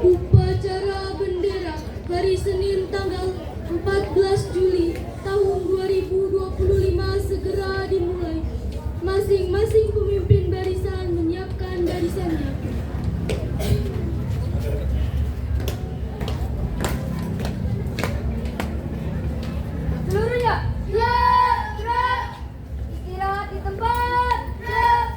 Upacara bendera hari Senin tanggal 14 Juli tahun 2025 segera dimulai. Masing-masing pemimpin barisan menyiapkan barisannya. Seluruhnya siap, gerak, istirahat di tempat, siap.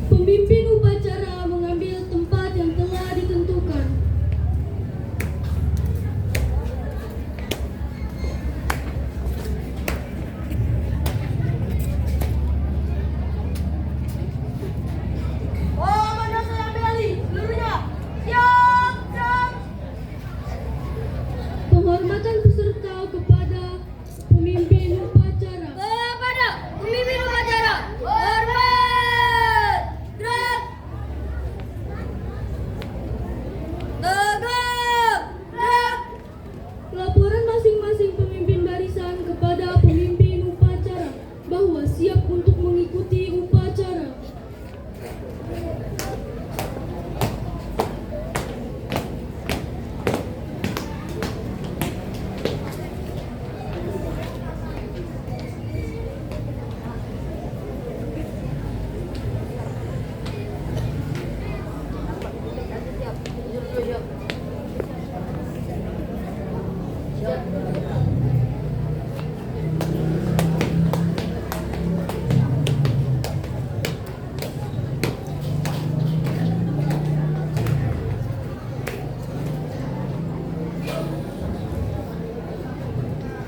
Pemimpin upacara mengambil tempat yang telah ditentukan. Oh, mana saya ambil alih, seluruhnya siap, gerak. Penghormatan peserta kepada pemimpin upacara. Kepada pemimpin upacara, hormat, gerak, tegak, gerak. Laporan masing-masing pemimpin barisan kepada pemimpin upacara bahwa siap untuk mengikuti upacara.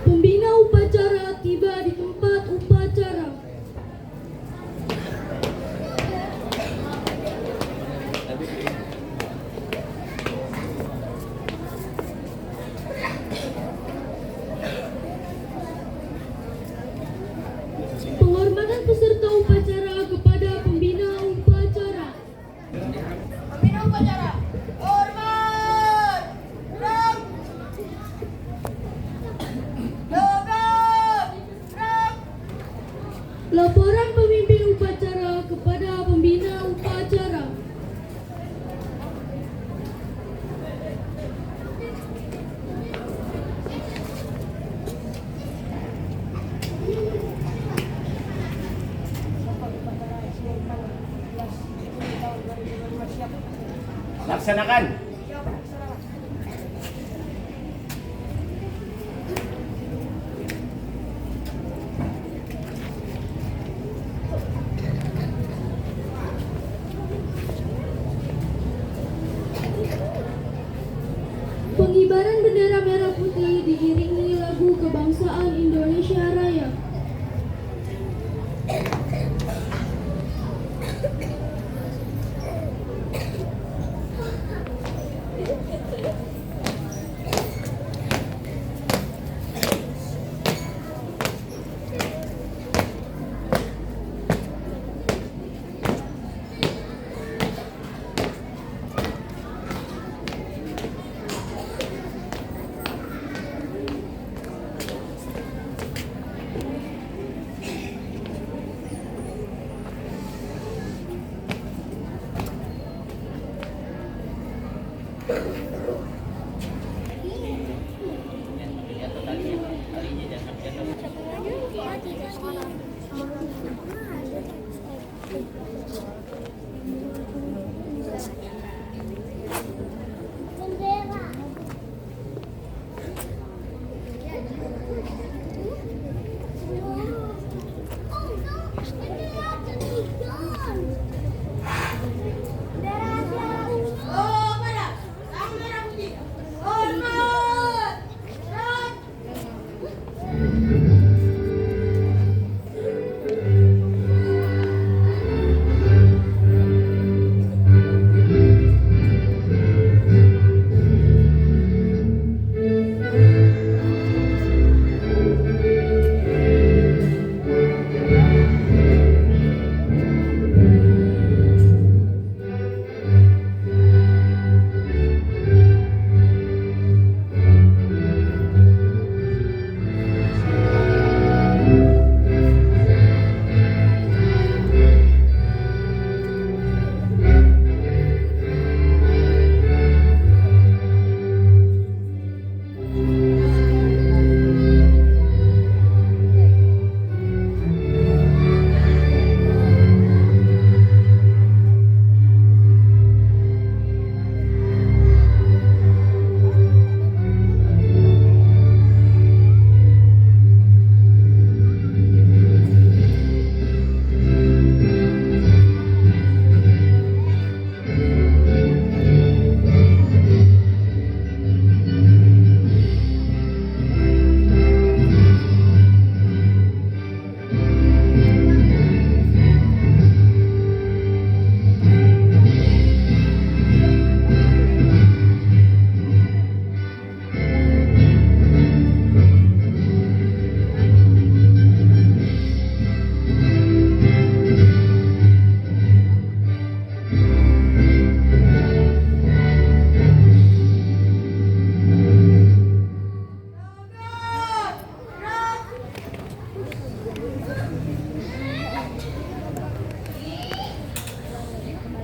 Pembina upacara tiba di tempat upacara. Penghormatan peserta upacara kepada pembina upacara. Pembina upacara, hormat, gerak, tegak, gerak. Laporan pemimpin upacara kepada pembina upacara. Laksanakan. Pengibaran bendera merah putih diiringi lagu kebangsaan Indonesia Raya. Oh, pada sang merah putih, hormat, gerak.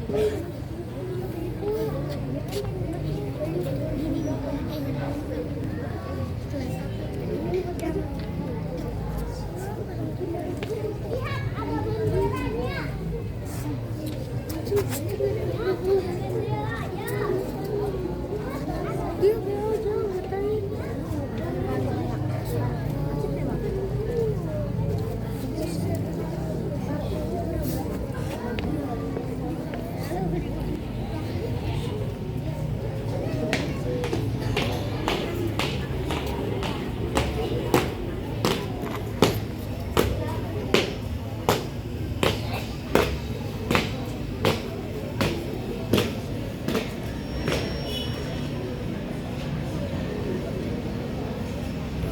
Lihat, ada benderanya.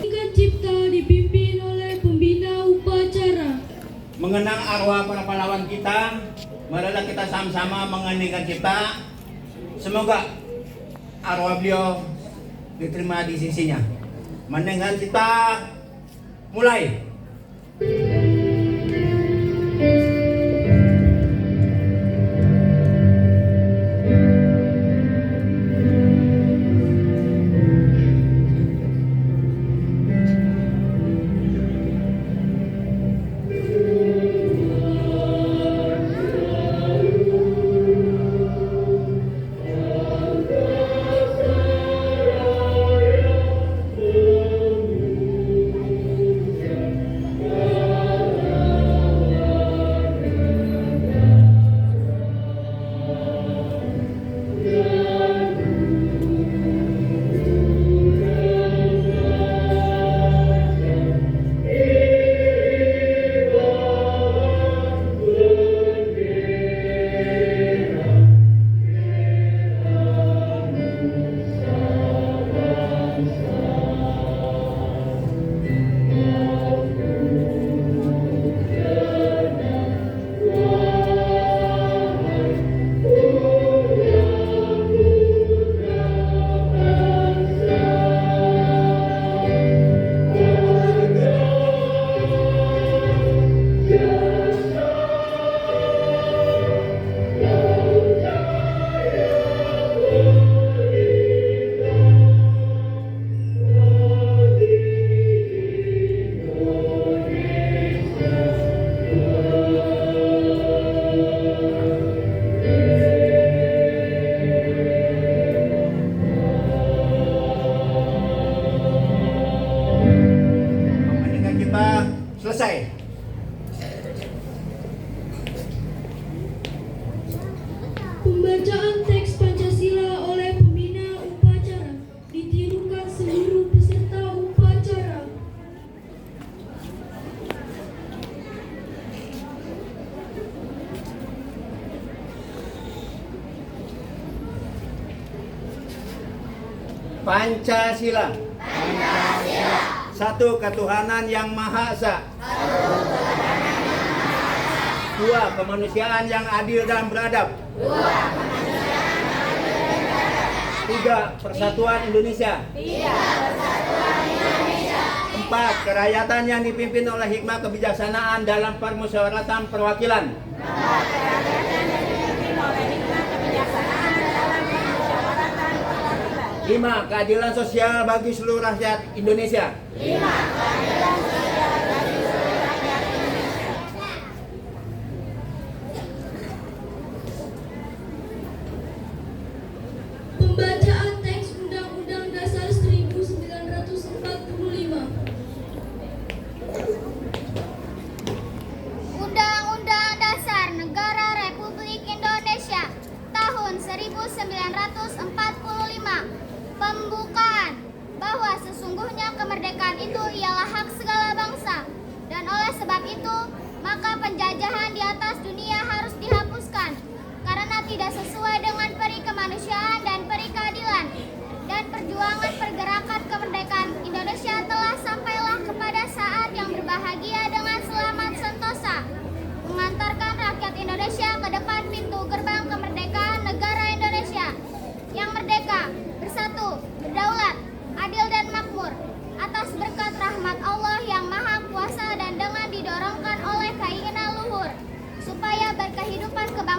Lingkar Cipta dipimpin oleh pembina upacara. Mengenang arwah para pahlawan kita, marilah kita sama-sama mengeningkan cipta. Semoga arwah beliau diterima di sisinya. Meningkan cipta, mulai. Mengeningkan cipta, selesai. Pembacaan teks Pancasila oleh pembina upacara ditirukan seluruh peserta upacara. Pancasila. Satu ketuhanan yang Maha Esa. Dua kemanusiaan yang adil dan beradab. Tiga persatuan Indonesia. Empat kerakyatan yang dipimpin oleh hikmah kebijaksanaan dalam permusyawaratan perwakilan. Lima keadilan sosial bagi seluruh rakyat Indonesia. Pembacaan teks Undang-Undang Dasar 1945. Undang-Undang Dasar Negara Republik Indonesia tahun 1945. Pembukaan bahwa sesungguhnya kemerdekaan itu ialah hak segala bangsa, dan oleh sebab itu maka penjajahan di atas dunia harus dihapuskan karena tidak sesuai dengan peri kemanusiaan dan peri keadilan, dan perjuangan pergerakan kemerdekaan Indonesia telah sampailah kepada saat yang berbahagia dengan selamat sentosa, mengantarkan rakyat Indonesia ke depan pintu gerbang kemerdekaan negara Indonesia yang merdeka, bersatu, berdaulat, adil dan makmur, atas berkat rahmat Allah yang Maha Kuasa dan dengan didorongkan oleh keinginan luhur, supaya berkehidupan kebangsaan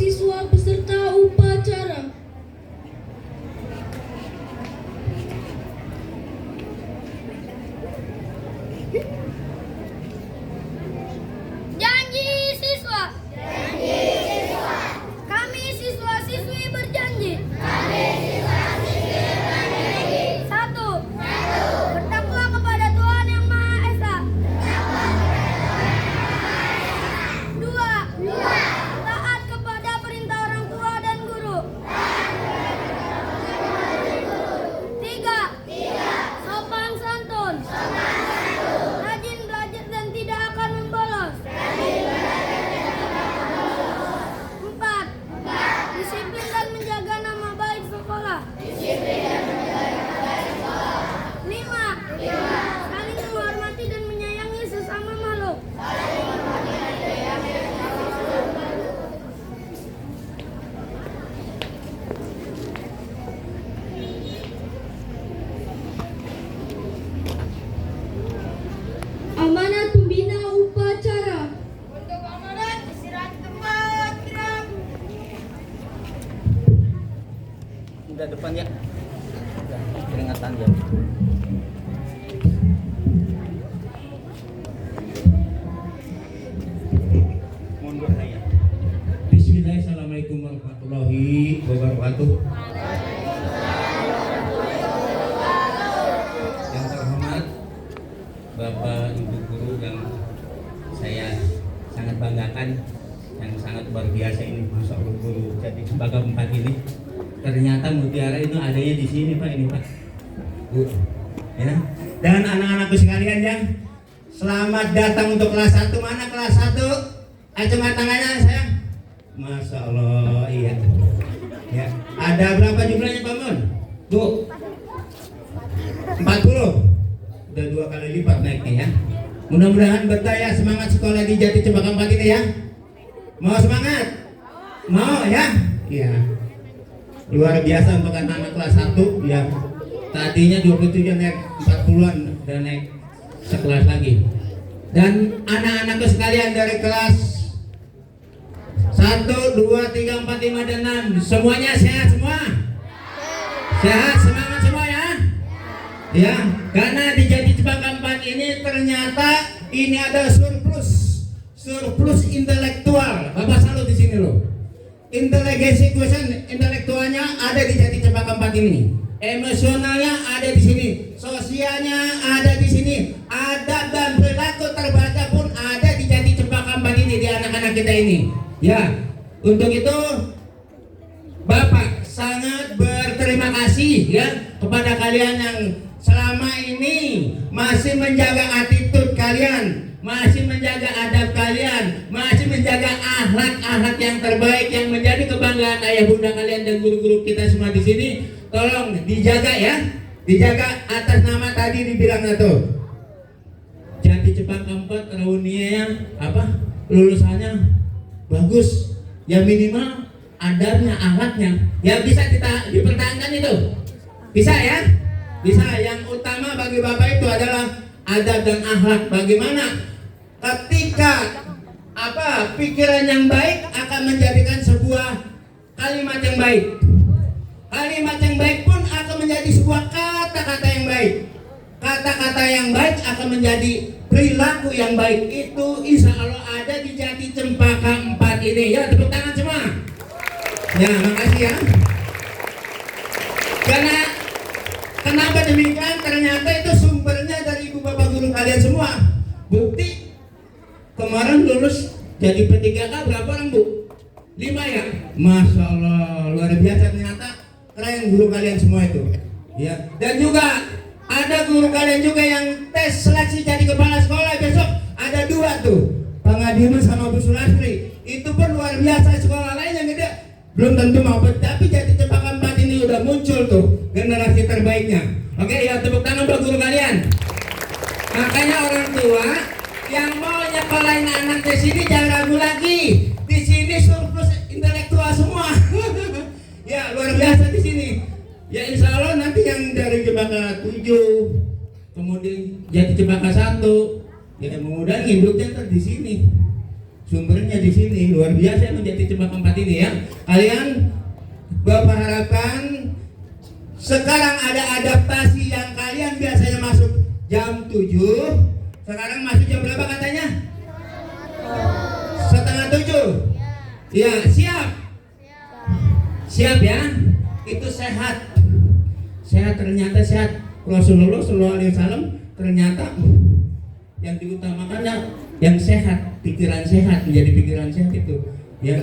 siswa peserta upacara. Janji siswa. Kami siswa-siswi berjanji. Satu. Bertakwa kepada Tuhan Yang Maha Esa. Dua. Taat kepada perintah orang tua dan guru. Tiga. Sopan santun. Rajin belajar dan tidak akan membolos. Empat. Disiplin dan menjaga nama baik sekolah. Lima. Saling menghormati dan menyayangi sesama makhluk. Amanat pembina upacara. Untuk amanat istirahat tempat gerak. Udah depan ya. Udah, peringatan ya. Mundur saya. Bismillah, assalamualaikum warahmatullahi wabarakatuh. Yang terhormat Bapak Ibu Guru yang saya sangat banggakan, yang sangat luar biasa ini, Masya Allah Guru Jati Cempaka 4 ini. Ternyata mutiara itu adanya di sini Pak, ini Pak. Bu, ya. Dan anak-anakku sekalian yang selamat datang untuk kelas 1. Mana kelas 1? Acungan tangannya sayang. Masya Allah, iya. Ya, ada berapa jumlahnya Pak Mun? Bu, 40. Udah 2 kali lipat naiknya ya. Mudah-mudahan betah ya, semangat sekolah di Jati Cempaka 4 ini ya. Mau semangat? Mau ya? Iya. Luar biasa untuk anak-anak kelas 1 ya. Tadinya 27 naik 40-an dan naik sekelas lagi. Dan anak-anakku sekalian dari kelas 1, 2, 3, 4, 5, dan 6 semuanya sehat semua? Sehat, semangat semua ya? Ya, karena di Jati Cempaka 4 ini ternyata ini ada surplus intelektual. Bapak salut di sini loh. Inteligensi quotient intelektualnya ada di Jati Cempaka 4 ini. Emosionalnya ada di sini, sosialnya ada di sini, adab dan perilaku terbaca pun ada di Jati Cempaka 4 ini, di anak-anak kita ini. Ya, untuk itu Bapak sangat berterima kasih ya kepada kalian yang selama ini masih menjaga attitude kalian, masih menjaga adab kalian, masih menjaga akhlak-akhlak yang terbaik yang menjadi kebanggaan ayah bunda kalian dan guru-guru kita semua di sini. Tolong dijaga ya, dijaga atas nama tadi dibilangnya tuh Jati Cempaka 4 reuninya apa? Lulusannya bagus, ya minimal adabnya, akhlaknya, ya bisa kita dipertahankan itu, bisa ya, bisa. Yang utama bagi Bapak itu adalah adab dan akhlak. Bagaimana ketika apa pikiran yang baik akan menjadikan sebuah kalimat yang baik. Kalimat yang baik pun akan menjadi sebuah kata-kata yang baik. Kata-kata yang baik akan menjadi perilaku yang baik. Itu insya Allah ada di Jati Cempaka 4 ini. Ya, tepuk tangan semua. Ya, makasih ya. Karena kenapa demikian? Ternyata itu sumbernya dari ibu bapak guru kalian semua. Bukti kemarin lulus jadi P3K berapa orang Bu? 5 ya? Masya Allah, luar biasa. Ternyata keren guru kalian semua itu ya. Dan juga ada guru kalian juga yang tes seleksi jadi kepala sekolah besok. Ada 2 tuh, Pak Ngadiman sama Bu Sulasri. Itu pun luar biasa. Sekolah lain yang gede belum tentu mau, tapi Jati Cempaka 4 ini udah muncul tuh generasi terbaiknya. Oke ya, tepuk tangan buat guru kalian. Makanya orang tua yang mau nyekolahin anak di sini jangan ragu lagi. Di sini surplus intelektual semua. Ya, luar biasa di sini. Ya, insya Allah nanti yang dari Cempaka 7, kemudian Jati Cempaka 1, ya mudah-mudahan hidupnya ntar di sini. Sumbernya di sini luar biasa menjadi Cempaka 4 ini ya. Kalian Bapak harapkan sekarang ada adaptasi yang kalian biasanya masuk jam 7, sekarang masuk jam berapa katanya? Setengah 7. Ya, siap. Siap ya. Itu sehat. Sehat, ternyata sehat. Rasulullah SAW ternyata yang diutamakannya yang sehat, pikiran sehat, menjadi pikiran sehat itu ya.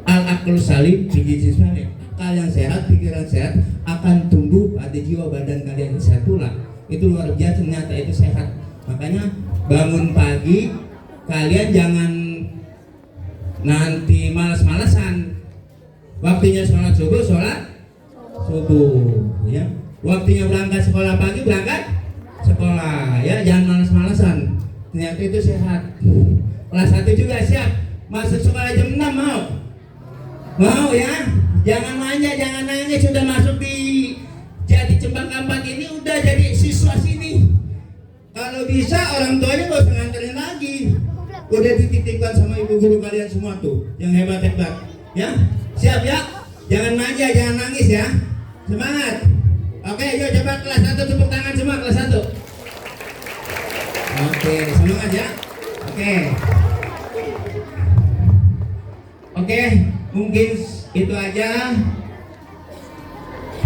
Al-aqlu salim biji salim. Akal yang sehat, pikiran sehat akan tumbuh pada jiwa badan kalian sehat pula. Itu luar biasa, ternyata itu sehat. Makanya bangun pagi kalian jangan nanti malas-malasan. Waktunya sholat subuh ya. Waktunya berangkat sekolah pagi, berangkat sekolah ya, jangan malas-malasan. Ternyata itu sehat. Kelas 1 juga siap. Masuk sekolah jam 6 mau? Mau ya? Jangan manja, jangan nangis, sudah masuk di jadi Cempaka 4 ini udah jadi siswa sini. Kalau bisa orang tuanya gak usah nganterin lagi. Udah dititipkan sama ibu guru kalian semua tuh, yang hebat-hebat. Ya? Siap ya? Jangan manja, jangan nangis ya. Semangat. Oke, yuk coba kelas 1 tepuk tangan semua kelas 1. Oke, semangat ya. Oke, mungkin itu aja.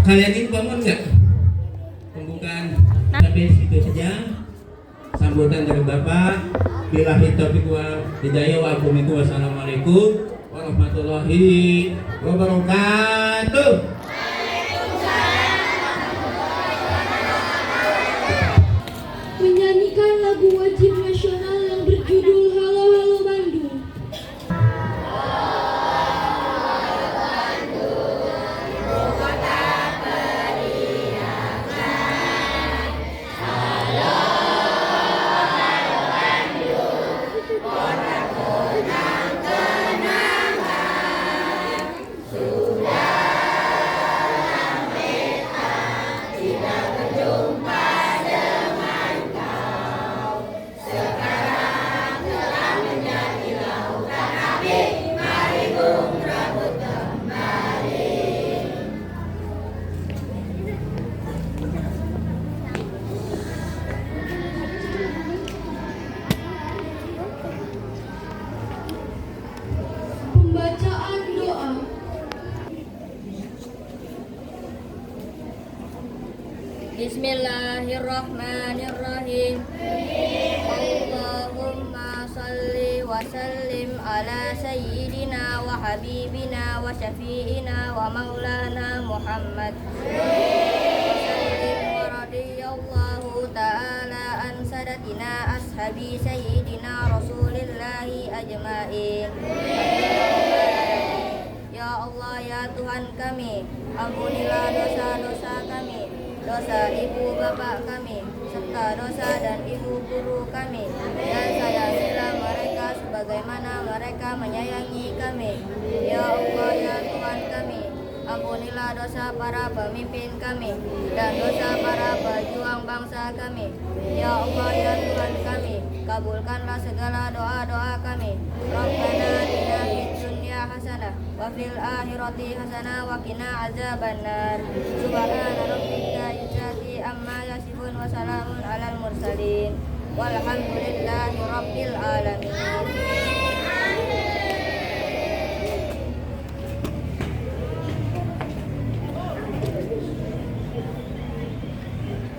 Kalian ini bangun nggak? Pembukaan sampai situ saja. Sambutan dari Bapak. Billahi taufiq wal hidayah wa wassalamualaikum warahmatullahi wabarakatuh. Menyanyikan lagu wajib nasional yang berjudul Halo Halo Bandung. Pembacaan doa. Bismillahirrahmanirrahim. Allahumma salli wa sallim ala sayyidina wa habibina wa syafi'ina wa maulana Muhammad. Wa radiyallahu ta'ala an sadatina ashabi sayyidina Rasulillahi ajma'in. Ya Allah, ya Tuhan kami, ampunilah dosa-dosa kami, dosa ibu bapak kami, serta dosa dan ibu guru kami, dan sayangilah mereka sebagaimana mereka menyayangi kami. Ya Allah, ya Tuhan kami, ampunilah dosa para pemimpin kami dan dosa para pejuang bangsa kami. Ya Allah, ya Tuhan kami, kabulkanlah segala doa-doa kami. Rabbana atina fid dunya hasanah wa fil akhirati hasanah wa qina azabannar. Subhana rabbika izzati amma yasifun wa salamun alal mursalin walhamdulillahi rabbil alamin.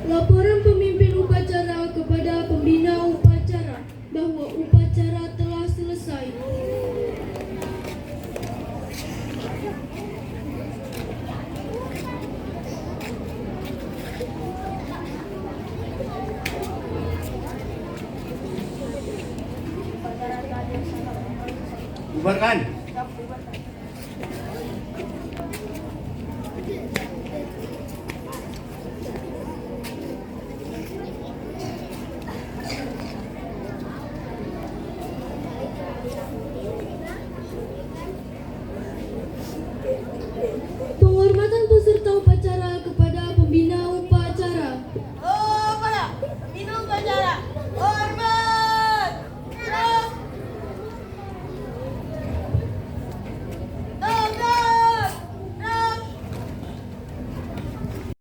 Laporan pemimpin upacara kepada pembina upacara bahwa upacara telah selesai. Bubarkan.